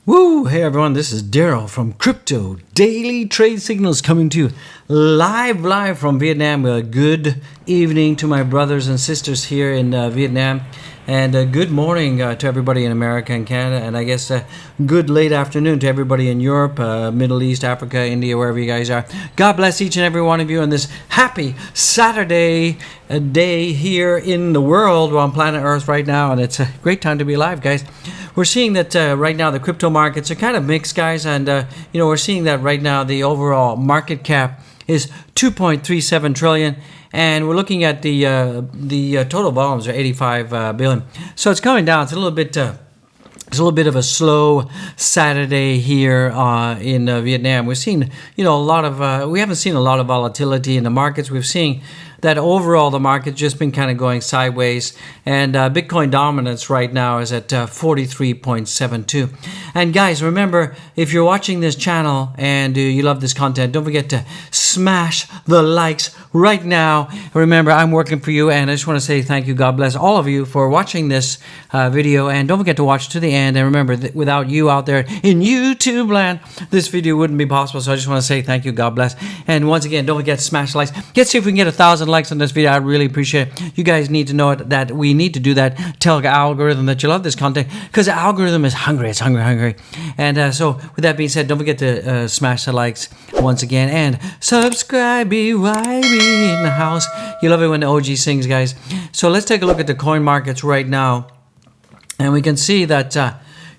Woo! Hey everyone, this is Daryl from Crypto Daily Trade Signals coming to you live from Vietnam. Good evening to my brothers and sisters here in Vietnam, and good morning to everybody in America and Canada, and I guess good late afternoon to everybody in Europe, Middle East, Africa, India, wherever you guys are. God bless each and every one of you on this happy Saturday day here in the world. We're on planet Earth right now, and it's a great time to be alive, guys. We're seeing that right now the crypto markets are kind of mixed, guys, and we're seeing that right now the overall market cap is 2.37 trillion, and we're looking at the total volumes are 85 billion. So it's coming down. It's a little bit. It's a little bit of a slow Saturday here in Vietnam. We're seeing, a lot of. We haven't seen a lot of volatility in the markets. We've seen that overall the market's just been kind of going sideways, and Bitcoin dominance right now is at 43.72. And guys, remember, if you're watching this channel and you love this content, don't forget to smash the likes right now. Remember, I'm working for you, and I just want to say thank you. God bless all of you for watching this video, and don't forget to watch to the end. And remember that without you out there in YouTube land, this video wouldn't be possible. So I just want to say thank you. God bless. And once again, don't forget to smash the likes. Let's see if we can get 1,000 likes on this video. I really appreciate it. You guys need to know that we need to do that. Tell the algorithm that you love this content, because the algorithm is hungry. It's hungry. And so with that being said, don't forget to smash the likes once again, and subscribe. BYB in the house. You love it when the OG sings, guys. So let's take a look at the coin markets right now, and we can see that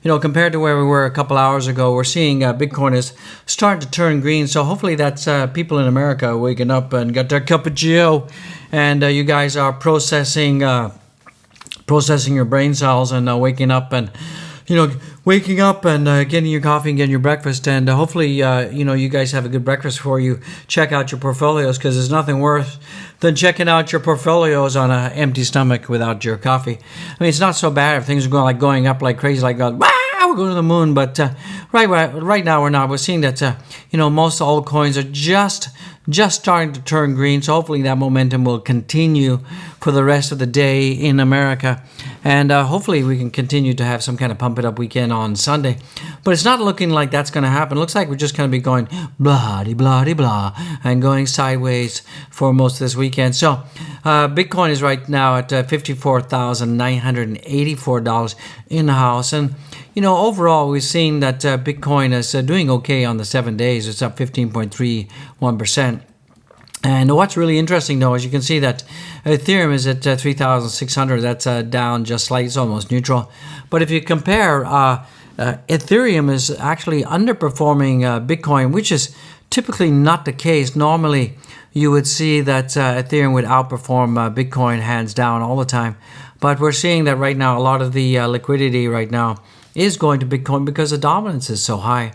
compared to where we were a couple hours ago, we're seeing Bitcoin is starting to turn green. So hopefully that's people in America waking up and got their cup of Joe, and you guys are processing your brain cells and waking up and getting your coffee and getting your breakfast, and hopefully you guys have a good breakfast before you check out your portfolios, because there's nothing worse than checking out your portfolios on an empty stomach without your coffee. I mean, it's not so bad if things are going up like crazy, like wow, we're going to the moon, but right now we're not. We're seeing that most altcoins are just starting to turn green, so hopefully that momentum will continue for the rest of the day in America, and hopefully we can continue to have some kind of pump it up weekend on Sunday. But it's not looking like that's going to happen. It looks like we're just going to be going blah and going sideways for most of this weekend. So Bitcoin is right now at $54,984 in the house, and overall we've seen that Bitcoin is doing okay on the 7 days. It's up 15.31%. And what's really interesting, though, is you can see that Ethereum is at 3,600. That's down just slightly. It's almost neutral. But if you compare, Ethereum is actually underperforming Bitcoin, which is typically not the case. Normally, you would see that Ethereum would outperform Bitcoin hands down all the time. But we're seeing that right now, a lot of the liquidity right now is going to Bitcoin because the dominance is so high.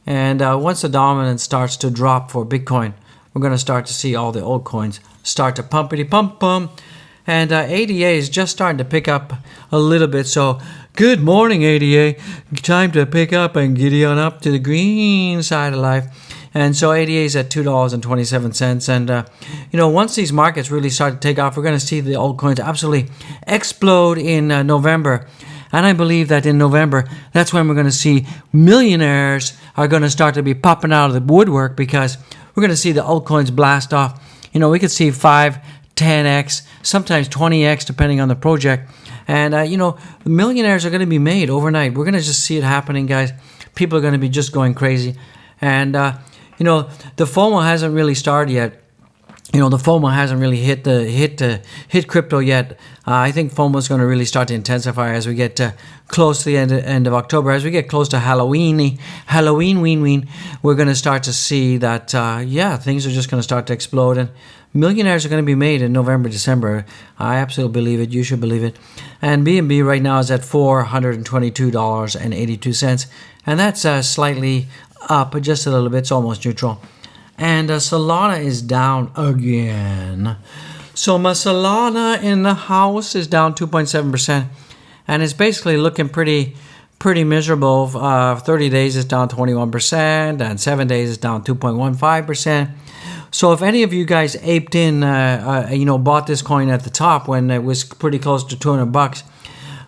And once the dominance starts to drop for Bitcoin, we're going to start to see all the altcoins start to pumpity-pump. And ADA is just starting to pick up a little bit. So good morning, ADA. Time to pick up and giddy on up to the green side of life. And so ADA is at $2.27. And, once these markets really start to take off, we're going to see the altcoins absolutely explode in November. And I believe that in November, that's when we're going to see millionaires are going to start to be popping out of the woodwork, because we're going to see the altcoins blast off. We could see 5, 10x, sometimes 20x, depending on the project. And, millionaires are going to be made overnight. We're going to just see it happening, guys. People are going to be just going crazy. And, the FOMO hasn't really started yet. The FOMO hasn't really hit crypto yet. I think FOMO is going to really start to intensify as we get close to the end of October. As we get close to Halloween, we're going to start to see that, things are just going to start to explode. And millionaires are going to be made in November, December. I absolutely believe it. You should believe it. And BNB right now is at $422.82. And that's slightly up, just a little bit. It's almost neutral. And Solana is down again. So my Solana in the house is down 2.7%. And it's basically looking pretty miserable. 30 days is down 21%. And 7 days is down 2.15%. So if any of you guys aped in, bought this coin at the top when it was pretty close to $200,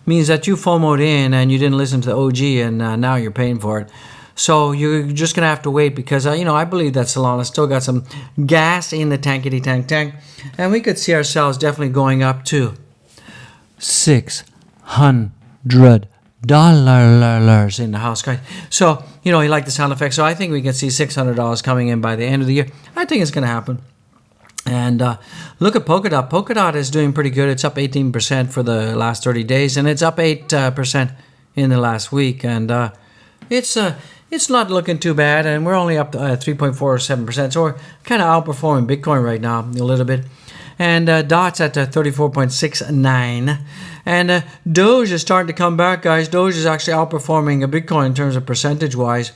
means that you FOMO'd in and you didn't listen to the OG, and now you're paying for it. So you're just gonna have to wait because I believe that Solana still got some gas in the tankety tank, and we could see ourselves definitely going up to $600 in the house, guys. So you like the sound effect. So I think we can see $600 coming in by the end of the year. I think it's gonna happen. And look at Polkadot. Polkadot is doing pretty good. It's up 18% for the last 30 days, and it's up 8% in the last week. And it's not looking too bad, and we're only up 3.47%. So we're kind of outperforming Bitcoin right now a little bit. And DOT's at 34.69. And Doge is starting to come back, guys. Doge is actually outperforming Bitcoin in terms of percentage-wise.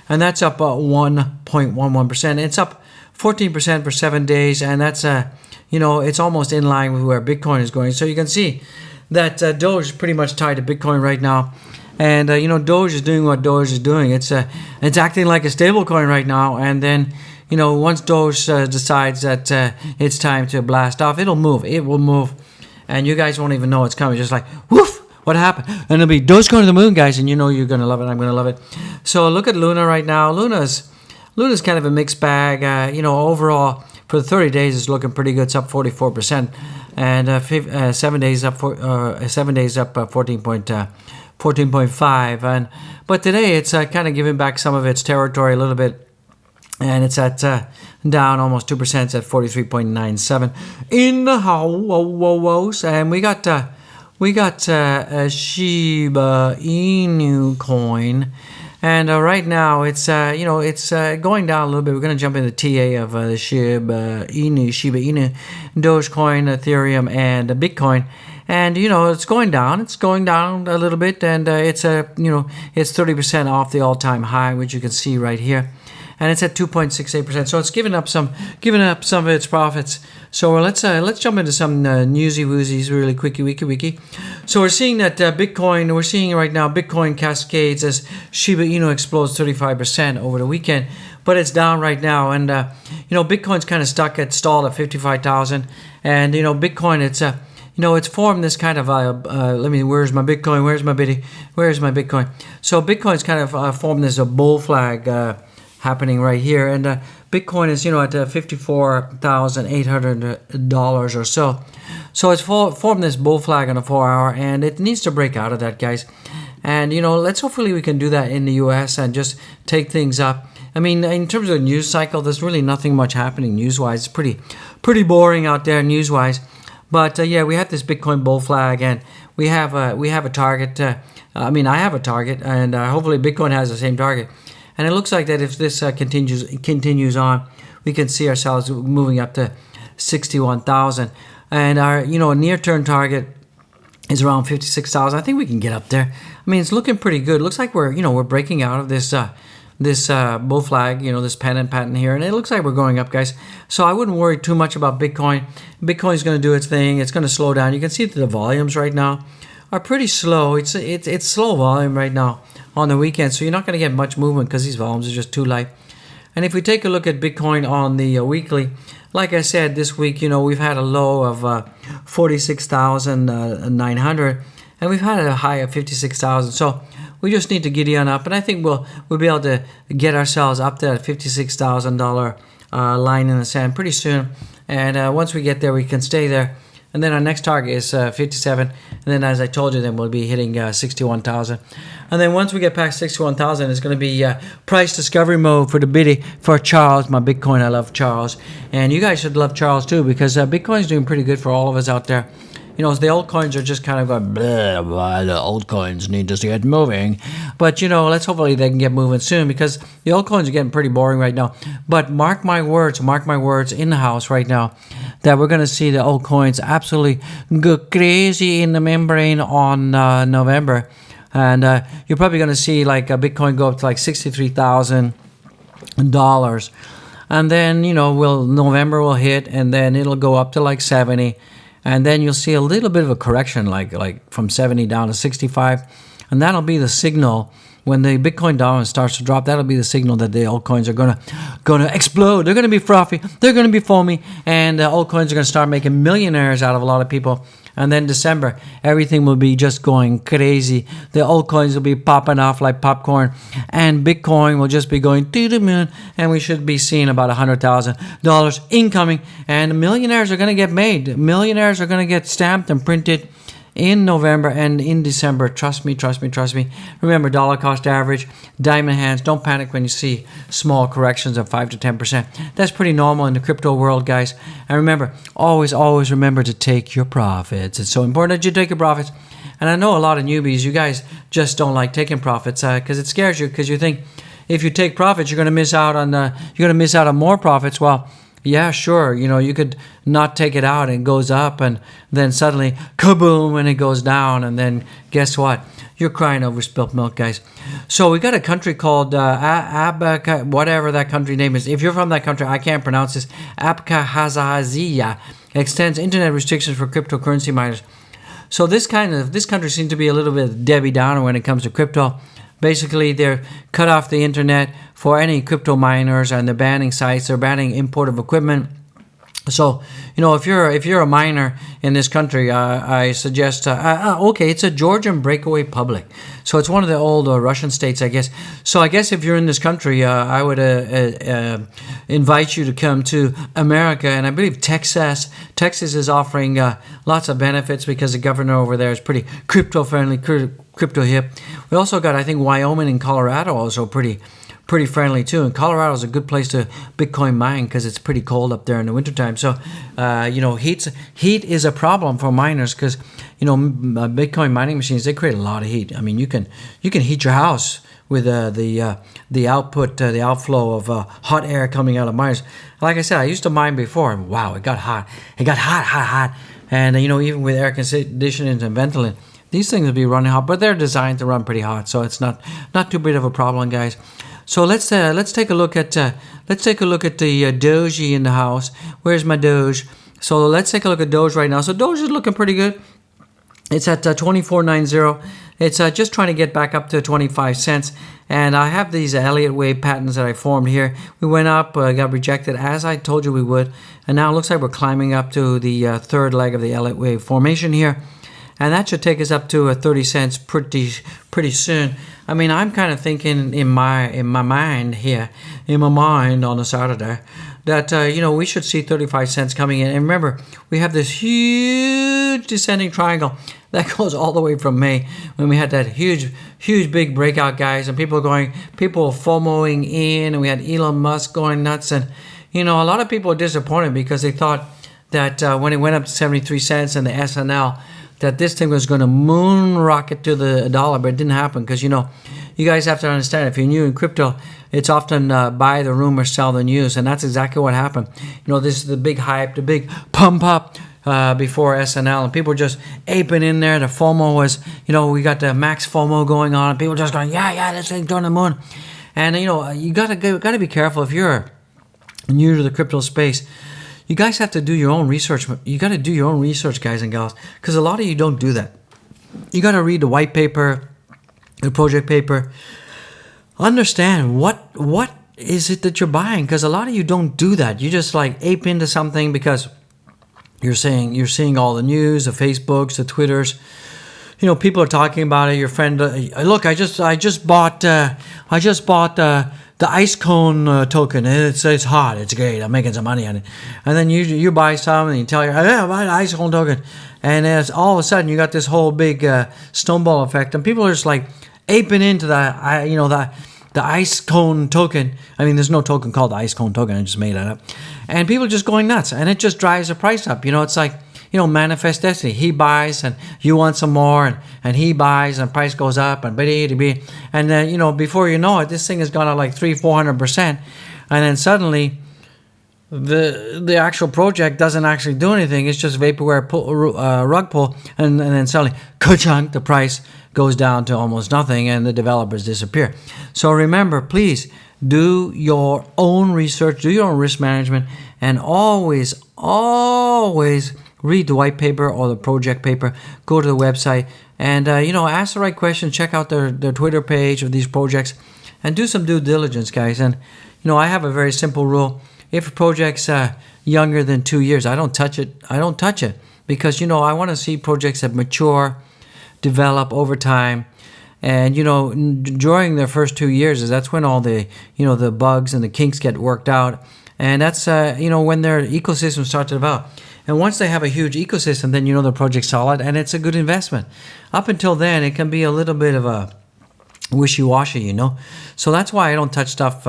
And that's up 1.11%. It's up 14% for 7 days. And that's, it's almost in line with where Bitcoin is going. So you can see that Doge is pretty much tied to Bitcoin right now. And, Doge is doing what Doge is doing. It's acting like a stable coin right now. And then, once Doge decides that it's time to blast off, it'll move. It will move. And you guys won't even know it's coming. Just like, woof, what happened? And it'll be Doge going to the moon, guys. And you're going to love it. I'm going to love it. So look at Luna right now. Luna's kind of a mixed bag. Overall, for the 30 days, it's looking pretty good. It's up 44%. And 7 days up 14.5, but today it's kind of giving back some of its territory a little bit, and it's at down almost 2%. It's at 43.97 in the house. And we got a Shiba Inu coin, and right now it's going down a little bit. We're going to jump into TA of the Shiba Inu, Dogecoin, Ethereum, and Bitcoin. And it's going down. It's going down a little bit, and it's 30% off the all-time high, which you can see right here, and it's at 2.68%. So it's giving up some of its profits. So let's jump into some newsy woozies really quicky wiki. So we're seeing that Bitcoin. We're seeing right now Bitcoin cascades as Shiba Inu explodes 35% over the weekend, but it's down right now, and Bitcoin's kind of stalled at 55,000, and Bitcoin it's formed this kind of, where's my Bitcoin? Where's my Bitty? Where's my Bitcoin? So Bitcoin's kind of formed this bull flag happening right here. And Bitcoin is, at $54,800 or so. So it's formed this bull flag on a 4-hour, and it needs to break out of that, guys. And, let's hopefully we can do that in the U.S. and just take things up. I mean, in terms of the news cycle, there's really nothing much happening news-wise. It's pretty boring out there news-wise. But we have this Bitcoin bull flag, and we have a target. I have a target, and hopefully Bitcoin has the same target. And it looks like that if this continues on, we can see ourselves moving up to 61,000. And our near-term target is around 56,000. I think we can get up there. I mean, it's looking pretty good. It looks like we're breaking out of this bull flag, this pennant pattern here, and it looks like we're going up, guys. So I wouldn't worry too much about Bitcoin. Bitcoin's going to do its thing. It's going to slow down. You can see that the volumes right now are pretty slow. It's slow volume right now on the weekend, so you're not going to get much movement because these volumes are just too light. And if we take a look at Bitcoin on the weekly, like I said, this week, we've had a low of 46,900, and we've had a high of 56,000. So we just need to giddy on up, and I think we'll be able to get ourselves up to that $56,000 line in the sand pretty soon. And once we get there, we can stay there. And then our next target is 57. And then, as I told you, then we'll be hitting 61,000. And then once we get past 61,000, it's going to be price discovery mode for the biddy for Charles, my Bitcoin. I love Charles. And you guys should love Charles too, because Bitcoin's doing pretty good for all of us out there. The altcoins are just kind of going, blah, blah, the altcoins need to get moving. But, let's hopefully they can get moving soon, because the altcoins are getting pretty boring right now. But mark my words in the house right now, that we're going to see the altcoins absolutely go crazy in the membrane on November. And you're probably going to see like a Bitcoin go up to like $63,000. And then, November will hit, and then it'll go up to like 70. And then you'll see a little bit of a correction, like from 70 down to 65. And that'll be the signal when the Bitcoin dominance starts to drop. That'll be the signal that the altcoins are gonna explode. They're gonna be frothy. They're gonna be foamy, and altcoins are gonna start making millionaires out of a lot of people. And then December, everything will be just going crazy. The altcoins will be popping off like popcorn. And Bitcoin will just be going to the moon. And we should be seeing about $100,000 incoming. And millionaires are going to get made. Millionaires are going to get stamped and printed in November and in December. Trust me, trust me, trust me. Remember, dollar cost average, diamond hands. Don't panic when you see small corrections of 5 to 10%. That's pretty normal in the crypto world, guys. And remember, always, always remember to take your profits. It's so important that you take your profits. And I know a lot of newbies, you guys just don't like taking profits because it scares you, because you think if you take profits, you're going to miss out on more profits. Well, yeah, sure. You could not take it out and it goes up, and then suddenly kaboom, and it goes down, and then guess what? You're crying over spilt milk, guys. So we got a country called whatever that country name is. If you're from that country, I can't pronounce this. Abkhazia extends internet restrictions for cryptocurrency miners. So this country seems to be a little bit Debbie Downer when it comes to crypto. Basically, they're cut off the internet for any crypto miners, and they're banning sites. They're banning import of equipment. So, if you're a miner in this country, I suggest, okay, it's a Georgian breakaway public. So it's one of the old Russian states, I guess. So I guess if you're in this country, I would invite you to come to America. And I believe Texas is offering lots of benefits because the governor over there is pretty crypto-friendly, crypto hip. We also got, I think, Wyoming and Colorado also pretty friendly too. And Colorado is a good place to Bitcoin mine because it's pretty cold up there in the wintertime. So, heat is a problem for miners because, Bitcoin mining machines, they create a lot of heat. I mean, you can heat your house with the outflow of hot air coming out of miners. Like I said, I used to mine before, and wow, it got hot. It got hot. And, even with air conditioning and ventilating, these things will be running hot, but they're designed to run pretty hot, so it's not too big of a problem, guys. So let's take a look at the Doge in the house. Where's my Doge? So let's take a look at Doge right now. So Doge is looking pretty good. It's at 24.90. It's just trying to get back up to 25 cents. And I have these Elliott wave patterns that I formed here. We went up, got rejected, as I told you we would. And now it looks like we're climbing up to the third leg of the Elliott wave formation here. And that should take us up to 30 cents pretty soon. I mean, I'm kind of thinking in my mind on a Saturday that we should see 35 cents coming in. And remember, we have this huge descending triangle that goes all the way from May when we had that huge big breakout, guys, and people FOMOing in, and we had Elon Musk going nuts, and a lot of people are disappointed because they thought that when it went up to 73 cents and the SNL, that this thing was going to moon rocket to the dollar, but it didn't happen because, you guys have to understand, if you're new in crypto, it's often buy the rumor, sell the news, and that's exactly what happened. This is the big hype, the big pump up before SNL, and people were just aping in there. The FOMO was, we got the max FOMO going on, and people just going, yeah, this thing's on the moon. And, you got to be careful if you're new to the crypto space. You guys have to do your own research. You got to do your own research, guys and gals, because a lot of you don't do that. You got to read the white paper, the project paper. Understand what is it that you're buying, because a lot of you don't do that. You just ape into something because you're seeing all the news, the Facebooks, the Twitters. People are talking about it. Your friend, look, I just bought the ice cone token. It's hot. It's great. I'm making some money on it. And then you buy some and you tell I buy the ice cone token. And as all of a sudden you got this whole big snowball effect, and people are just aping into the ice cone token. I mean, there's no token called the ice cone token. I just made that up. And people are just going nuts, and it just drives the price up. It's like, manifest destiny. He buys and you want some more, and he buys and price goes up, and then before you know it, this thing has gone up 300-400%, and then suddenly the actual project doesn't actually do anything. It's just vaporware rug pull, and then suddenly ka-chunk, the price goes down to almost nothing, and the developers disappear. So remember, please do your own research, do your own risk management, and always read the white paper or the project paper. Go to the website and ask the right questions. Check out their Twitter page of these projects and do some due diligence, guys. And I have a very simple rule: if a project's younger than 2 years, I don't touch it. because I want to see projects that mature, develop over time. And during their first 2 years, that's when all the the bugs and the kinks get worked out, and that's when their ecosystem starts to develop. And once they have a huge ecosystem, then the project's solid and it's a good investment. Up until then, it can be a little bit of a wishy-washy, So that's why I don't touch stuff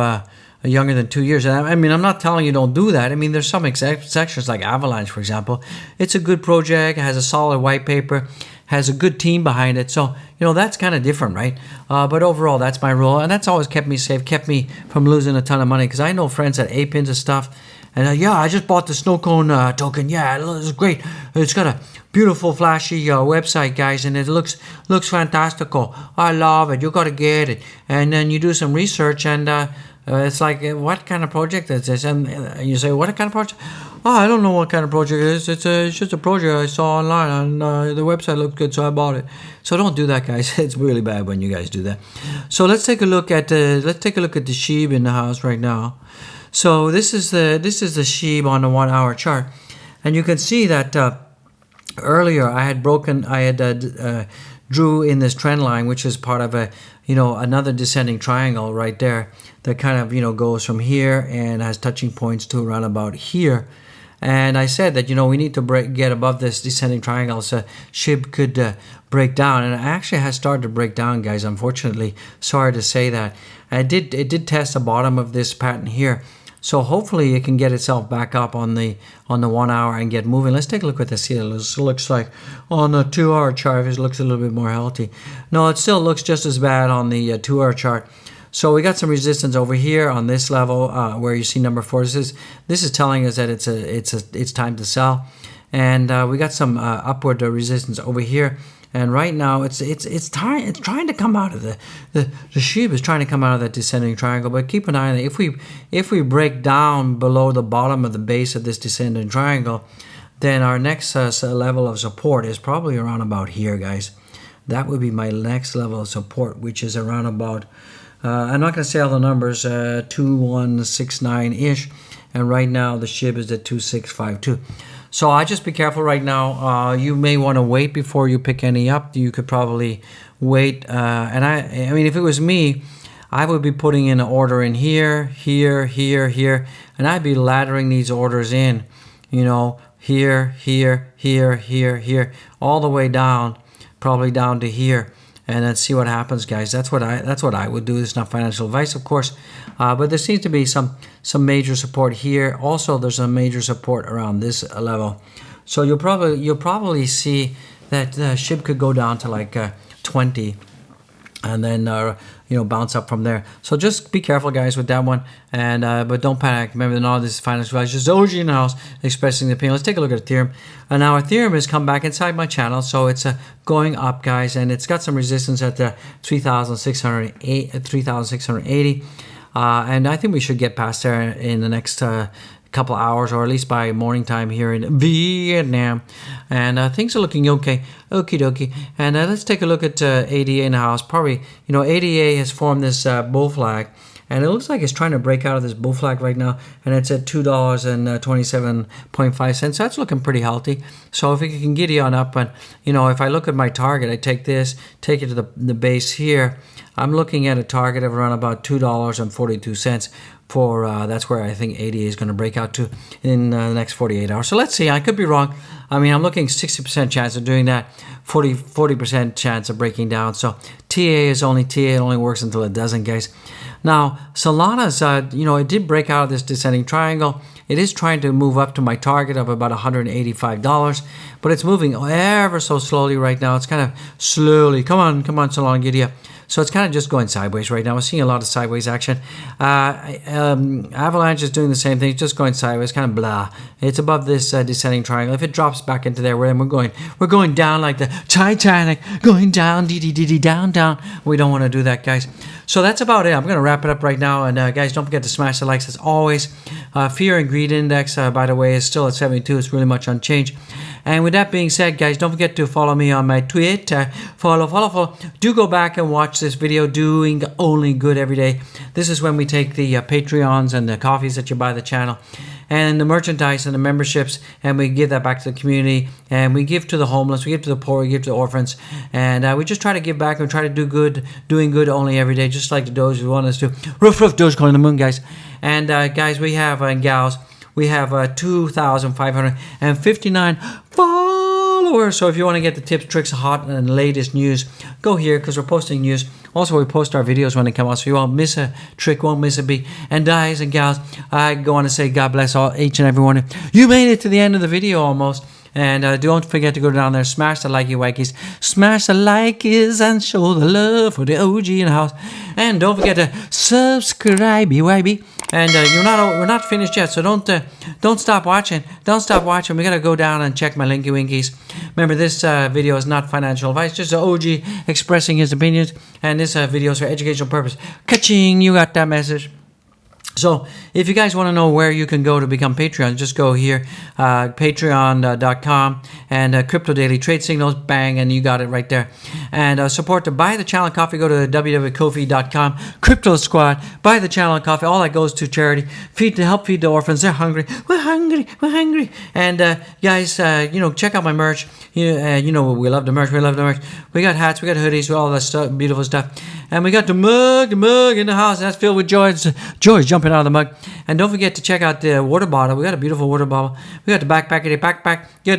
younger than 2 years. And I mean, I'm not telling you don't do that. I mean, there's some exceptions like Avalanche, for example. It's a good project, has a solid white paper, has a good team behind it. So, that's kind of different, right? But overall, that's my rule. And that's always kept me safe, kept me from losing a ton of money. Because I know friends that ape into stuff. And I just bought the snow cone token. Yeah, it's great. It's got a beautiful, flashy website, guys. And it looks fantastical. I love it. You got to get it. And then you do some research and it's like, what kind of project is this? And you say, what kind of project? Oh, I don't know what kind of project it is. It's just a project I saw online, and the website looked good, so I bought it. So don't do that, guys. It's really bad when you guys do that. So let's take a look at the Shiba in the house right now. So this is the Shiba on the 1 hour chart, and you can see that earlier I had drew in this trend line, which is part of a another descending triangle right there that kind of goes from here and has touching points to around about here. And I said that we need to get above this descending triangle so SHIB could break down, and it actually has started to break down, guys. Unfortunately, sorry to say that. It did test the bottom of this pattern here. So hopefully it can get itself back up on the 1 hour and get moving. Let's take a look at this. See, it looks like on the 2 hour chart, it looks a little bit more healthy. No, it still looks just as bad on the 2 hour chart. So we got some resistance over here on this level where you see number 4. This is telling us that it's time to sell, and we got some upward resistance over here. And right now, it's trying to come out of the SHIB is trying to come out of that descending triangle. But keep an eye on it. If we break down below the bottom of the base of this descending triangle, then our next level of support is probably around about here, guys. That would be my next level of support, which is around about. I'm not going to say all the numbers. 2169-ish, and right now the SHIB is at 2652. So I just be careful right now. You may want to wait before you pick any up. You could probably wait. And I mean, if it was me, I would be putting in an order in here, here, here, here, and I'd be laddering these orders in, here, here, here, here, here, all the way down, probably down to here. And then see what happens, guys. That's what I would do. It's not financial advice, of course, but there seems to be some major support here. Also, there's a major support around this level. So you'll probably see that SHIB could go down to like 20, and then bounce up from there. So just be careful, guys, with that one, and but don't panic. Remember, none of this is financial advice. Just DOGE in the house expressing the opinion. Let's take a look at Ethereum. And now Ethereum has come back inside my channel, so it's going up, guys, and it's got some resistance at the 3,680, and I think we should get past there in the next couple hours, or at least by morning time here in Vietnam, and things are looking okay. Okie dokie. And let's take a look at ADA in the house. Probably, ADA has formed this bull flag, and it looks like it's trying to break out of this bull flag right now, and it's at $2.27.5. So that's looking pretty healthy. So if it can Geady on up, and if I look at my target, I take this, take it to the base here. I'm looking at a target of around about $2.42 for that's where I think ADA is going to break out to in the next 48 hours. So let's see. I could be wrong. I mean, I'm looking 60% chance of doing that, 40% chance of breaking down. So TA is only TA. It only works until it doesn't, guys. Now, Solana's, it did break out of this descending triangle. It is trying to move up to my target of about $185, but it's moving ever so slowly right now. It's kind of slowly. Come on, Solana, Geady up. So it's kind of just going sideways right now. We're seeing a lot of sideways action. Avalanche is doing the same thing. It's just going sideways, kind of blah. It's above this descending triangle. If it drops back into there, we're going down like the Titanic, going down, down. We don't want to do that, guys. So that's about it. I'm going to wrap it up right now. And guys, don't forget to smash the likes as always. Fear and greed index, by the way, is still at 72. It's really much unchanged. And with that being said, guys, don't forget to follow me on my Twitter. Follow. Do go back and watch this video, Doing Only Good Every Day. This is when we take the Patreons and the coffees that you buy the channel, and the merchandise and the memberships, and we give that back to the community, and we give to the homeless, we give to the poor, we give to the orphans, and we just try to give back and try to do good, doing good only every day, just like the Doge want us to. Roof, Dogecoin the moon, guys. And guys, we have and gals, we have 2,559 followers. So if you want to get the tips, tricks, hot and latest news, go here because we're posting news. Also, we post our videos when they come out, so you won't miss a trick, won't miss a beat. And guys and gals, I want to say God bless each and every one. You made it to the end of the video almost. And don't forget to go down there, smash the likey wakies, smash the likes, and show the love for the OG in the house. And don't forget to subscribe, BYB. And we're not finished yet, so don't stop watching. Don't stop watching. We gotta go down and check my linky winkies. Remember, this video is not financial advice, just the OG expressing his opinions, and this video is for educational purpose. Ka-ching, you got that message. So if you guys want to know where you can go to become Patreon, just go here, patreon.com, and Crypto Daily Trade Signals, bang, and you got it right there. And support to buy the channel coffee, go to www.kofi.com, Crypto Squad, buy the channel coffee, all that goes to charity, help feed the orphans, they're hungry, we're hungry. And guys, check out my merch, we love the merch, we got hats, we got hoodies, all that stuff, beautiful stuff. And we got the mug in the house, that's filled with joy. Joy's jumping out of the mug. And don't forget to check out the water bottle. We got a beautiful water bottle. We got the backpack, get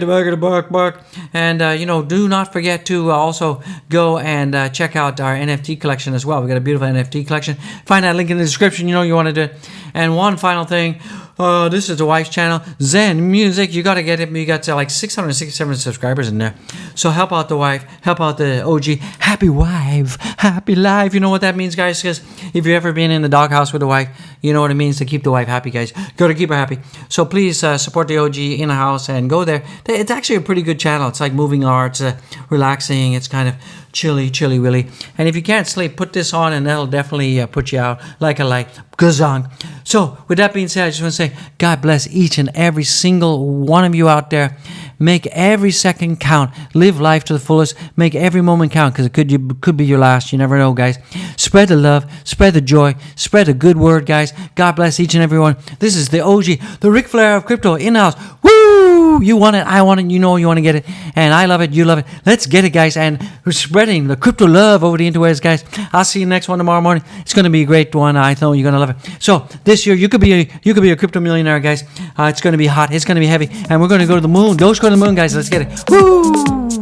the bag of the backpack. And, do not forget to also go and check out our NFT collection as well. We got a beautiful NFT collection. Find that link in the description. You know you want to do it. And one final thing. This is the wife's channel, Zen Music. You got to get it. You got like 667 subscribers in there. So help out the wife. Help out the OG. Happy wife. Happy life. You know what that means, guys? Because if you've ever been in the doghouse with a wife, you know what it means to keep the wife happy, guys. Got to keep her happy. So please support the OG in the house and go there. It's actually a pretty good channel. It's like moving arts, relaxing. It's kind of chilly willy. And if you can't sleep, put this on and that'll definitely put you out like a light. Gazong. So with that being said, I just want to say God bless each and every single one of you out there. Make every second count. Live life to the fullest. Make every moment count because it could be your last. You never know, guys. Spread the love. Spread the joy. Spread the good word, guys. God bless each and every one. This is the OG, the Ric Flair of crypto in the house. Woo! You want it. I want it. You know you want to get it. And I love it. You love it. Let's get it, guys. And we're spreading the crypto love over the interwebs, guys. I'll see you next one tomorrow morning. It's going to be a great one. I know you're going to love it. So this year you could be a crypto millionaire, guys. It's going to be hot. It's going to be heavy. And we're going to go to the moon. Dogecoin to the moon, guys. Let's get it. Woo!